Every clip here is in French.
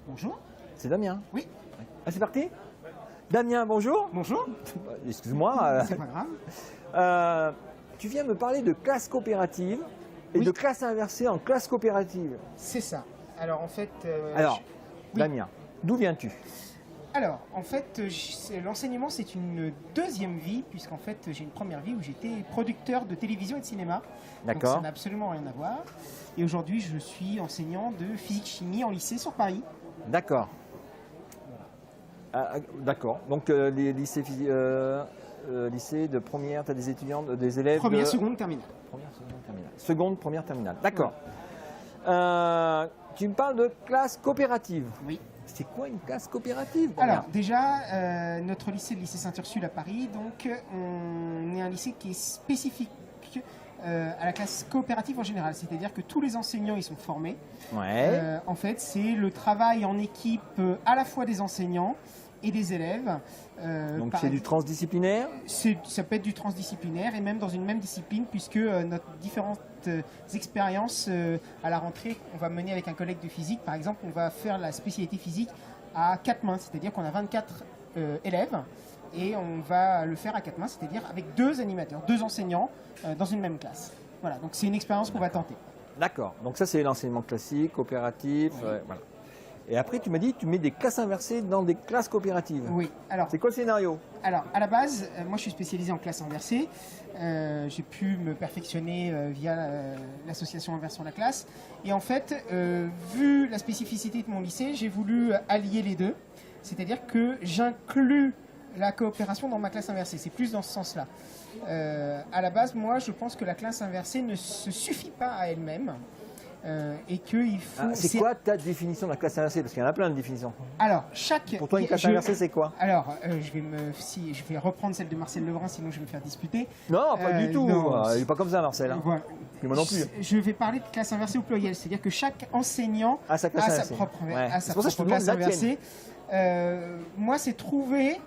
Bonjour. C'est Damien. Oui. Ah, c'est parti. Damien, bonjour. Bonjour. Excuse-moi. C'est pas grave. Tu viens me parler de classe coopérative et Oui. de classe inversée en classe coopérative. C'est ça. Alors en fait. Alors, oui. Damien, d'où viens-tu? Alors en fait, l'enseignement c'est une deuxième vie, puisqu'en fait j'ai une première vie où j'étais producteur de télévision et de cinéma. Donc D'accord. ça n'a absolument rien à voir. Et aujourd'hui je suis enseignant de physique-chimie en lycée sur Paris. D'accord. D'accord. Donc, les lycées, lycées de première, tu as des étudiants, des élèves Première, de... seconde, terminale. Première, seconde, terminale. Seconde, première, terminale. D'accord. Tu me parles de classe coopérative. Oui. C'est quoi une classe coopérative, Damien? Alors déjà, notre lycée, le lycée Saint-Ursule à Paris, donc on est un lycée qui est spécifique à la classe coopérative en général, c'est-à-dire que tous les enseignants ils sont formés. Ouais. En fait, c'est le travail en équipe à la fois des enseignants et des élèves. Donc c'est du transdisciplinaire? Ça peut être du transdisciplinaire et même dans une même discipline, puisque notre différentes expériences à la rentrée, on va mener avec un collègue de physique. Par exemple, on va faire la spécialité physique à 4 mains, c'est-à-dire qu'on a 24 élèves et on va le faire à 4 mains, c'est-à-dire avec 2 animateurs, 2 enseignants dans une même classe. Voilà, donc c'est une expérience qu'on va tenter. D'accord. Donc ça c'est l'enseignement classique, coopératif. Voilà. Et après tu m'as dit que tu mets des classes inversées dans des classes coopératives. Oui, alors C'est quoi le scénario? Alors, à la base, moi je suis spécialisé en classe inversée. J'ai pu me perfectionner via l'association Inversion la classe. Et en fait, vu la spécificité de mon lycée, j'ai voulu allier les deux. C'est-à-dire que j'inclus la coopération dans ma classe inversée. C'est plus dans ce sens-là. À la base, moi, je pense que la classe inversée ne se suffit pas à elle-même. Et qu'il faut. C'est quoi ta définition de la classe inversée? Parce qu'il y en a plein de définitions. Alors, chaque. Pour toi, une classe inversée, c'est quoi? Alors, je vais reprendre celle de Marcel Lebrun, sinon je vais me faire disputer. Non, pas du tout. non. Il n'est pas comme ça, Marcel. Hein. Voilà. Et moi non plus. Je vais parler de classe inversée au pluriel, c'est-à-dire que chaque enseignant Ah, sa classe a sa inversée. propre, Ouais. a sa C'est pour ça que je te propre demande classe la tienne. inversée. Moi, c'est trouver.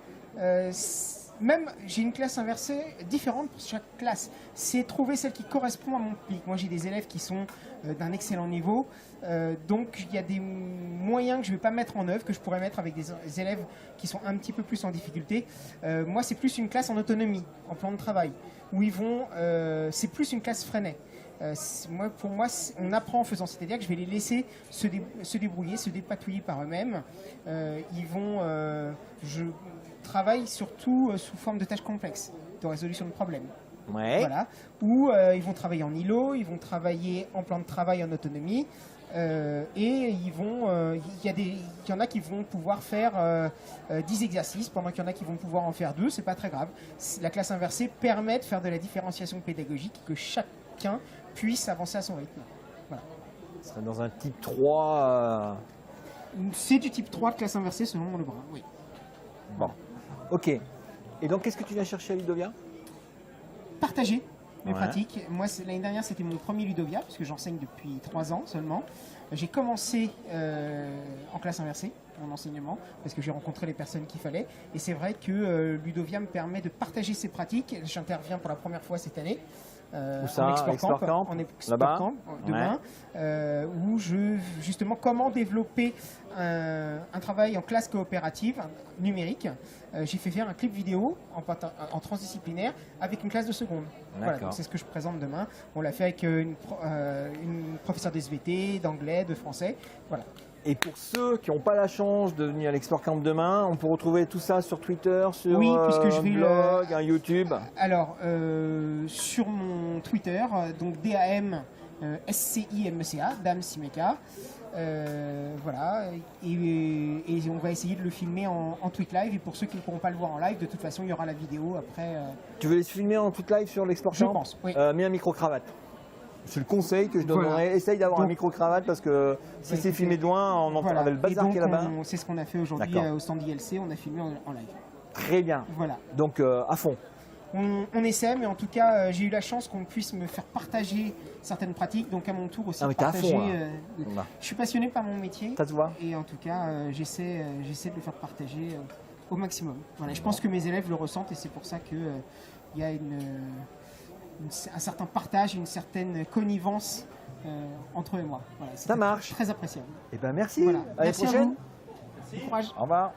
Même j'ai une classe inversée différente pour chaque classe. C'est trouver celle qui correspond à mon public. Moi, j'ai des élèves qui sont d'un excellent niveau. Donc, il y a des moyens que je ne vais pas mettre en œuvre, que je pourrais mettre avec des élèves qui sont un petit peu plus en difficulté. Moi, c'est plus une classe en autonomie, en plan de travail, où ils vont. C'est plus une classe Freinet. Pour moi, on apprend en faisant, c'est-à-dire que je vais les laisser se débrouiller, se dépatouiller par eux-mêmes. Je travaille surtout sous forme de tâches complexes, de résolution de problèmes. Ouais. Voilà. Ou ils vont travailler en îlot, ils vont travailler en plan de travail en autonomie. Et il y en a qui vont pouvoir faire 10 exercices, pendant qu'il y en a qui vont pouvoir en faire 2, c'est pas très grave. La classe inversée permet de faire de la différenciation pédagogique, que chacun puisse avancer à son rythme. Voilà. Ça serait dans un type 3. C'est du type 3 de classe inversée selon Lebrun, oui. Bon. Ok. Et donc, qu'est-ce que tu viens chercher à Ludovia? Partager mes Ouais. pratiques. Moi, l'année dernière, c'était mon premier Ludovia, puisque j'enseigne depuis 3 ans seulement. J'ai commencé en classe inversée, mon enseignement, parce que j'ai rencontré les personnes qu'il fallait. Et c'est vrai que Ludovia me permet de partager ces pratiques. J'interviens pour la première fois cette année. Où ça, en Export Export Camp, Camp, en Export là-bas Camp, demain, où justement comment développer un travail en classe coopérative numérique. J'ai fait faire un clip vidéo en transdisciplinaire avec une classe de seconde. Voilà, donc c'est ce que je présente demain. On l'a fait avec une professeure de SVT, d'anglais, de français. Voilà. Et pour ceux qui n'ont pas la chance de venir à l'Export Camp demain, on peut retrouver tout ça sur Twitter, sur Oui, puisque je un vais blog, un YouTube. Alors, sur mon Twitter, donc DAM SCIMECA, Dame Simeka. Voilà, et on va essayer de le filmer en tweet live. Et pour ceux qui ne pourront pas le voir en live, de toute façon, il y aura la vidéo après. Tu veux les filmer en tweet live sur l'Export Camp? Je pense, oui. Mets un micro-cravate. C'est le conseil que je donnerais. Voilà. Essaye d'avoir un Donc- micro-cravate parce que si Bah, c'est écoutez, filmé de loin, on entend Voilà. avec le Et bazar donc, qui est là-bas. c'est ce qu'on a fait aujourd'hui D'accord. au stand ILC, on a filmé en live. Très bien. Voilà. Donc à fond. On essaie, mais en tout cas, j'ai eu la chance qu'on puisse me faire partager certaines pratiques, donc à mon tour aussi Ah, mais t'es à partager. fond, là. Là. Je suis passionné par mon métier, Ça se voit. et en tout cas, j'essaie de le faire partager au maximum. Voilà, je pense que mes élèves le ressentent, et c'est pour ça qu'il y a un certain partage, une certaine connivence entre eux et moi. Voilà, Ça marche. Très appréciable. Eh ben merci. Voilà. À l'année Merci à prochaine. vous. Courage. Au revoir.